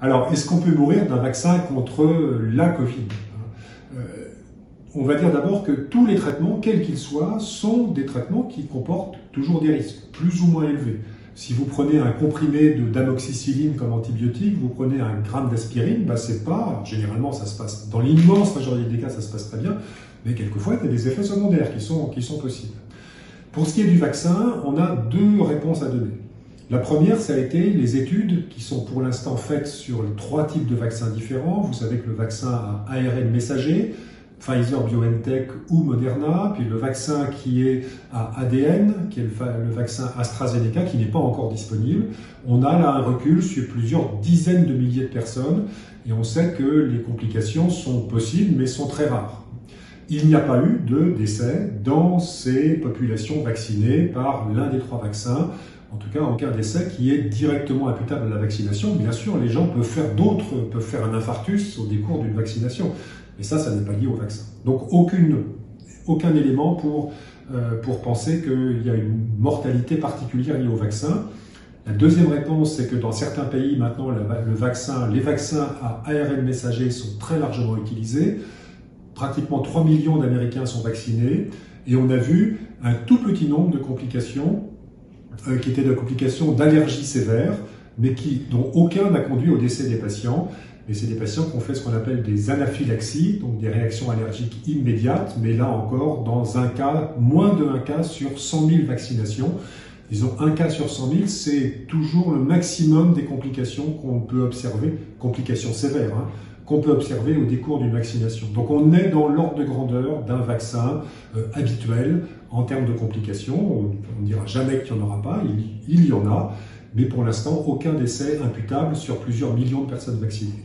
Alors, est-ce qu'on peut mourir d'un vaccin contre la Covid? On va dire d'abord que tous les traitements, quels qu'ils soient, sont des traitements qui comportent toujours des risques, plus ou moins élevés. Si vous prenez un comprimé d'amoxicilline comme antibiotique, vous prenez un gramme d'aspirine, c'est pas, alors généralement ça se passe, dans l'immense majorité des cas ça se passe très bien, mais quelquefois il y a des effets secondaires qui sont possibles. Pour ce qui est du vaccin, on a deux réponses à donner. La première, ça a été les études qui sont pour l'instant faites sur les 3 types de vaccins différents. Vous savez que le vaccin à ARN messager, Pfizer, BioNTech ou Moderna, puis le vaccin qui est à ADN, qui est le vaccin AstraZeneca, qui n'est pas encore disponible. On a là un recul sur plusieurs dizaines de milliers de personnes, et on sait que les complications sont possibles, mais sont très rares. Il n'y a pas eu de décès dans ces populations vaccinées par l'un des 3 vaccins. En tout cas, aucun décès qui est directement imputable à la vaccination. Bien sûr, les gens peuvent faire un infarctus au décours d'une vaccination. Mais ça n'est pas lié au vaccin. Donc aucun élément pour penser qu'il y a une mortalité particulière liée au vaccin. La deuxième réponse, c'est que dans certains pays, maintenant, les vaccins à ARN messager sont très largement utilisés. Pratiquement 3 millions d'Américains sont vaccinés. Et on a vu un tout petit nombre de complications qui étaient des complications d'allergie sévère, mais dont aucun n'a conduit au décès des patients. Mais c'est des patients qui ont fait ce qu'on appelle des anaphylaxies, donc des réactions allergiques immédiates, mais là encore, dans un cas, moins de 1 cas sur 100 000 vaccinations. Disons 1 cas sur 100 000, c'est toujours le maximum des complications qu'on peut observer, complications sévères, qu'on peut observer au décours d'une vaccination. Donc on est dans l'ordre de grandeur d'un vaccin habituel en termes de complications. On ne dira jamais qu'il n'y en aura pas, il y en a, mais pour l'instant, aucun décès imputable sur plusieurs millions de personnes vaccinées.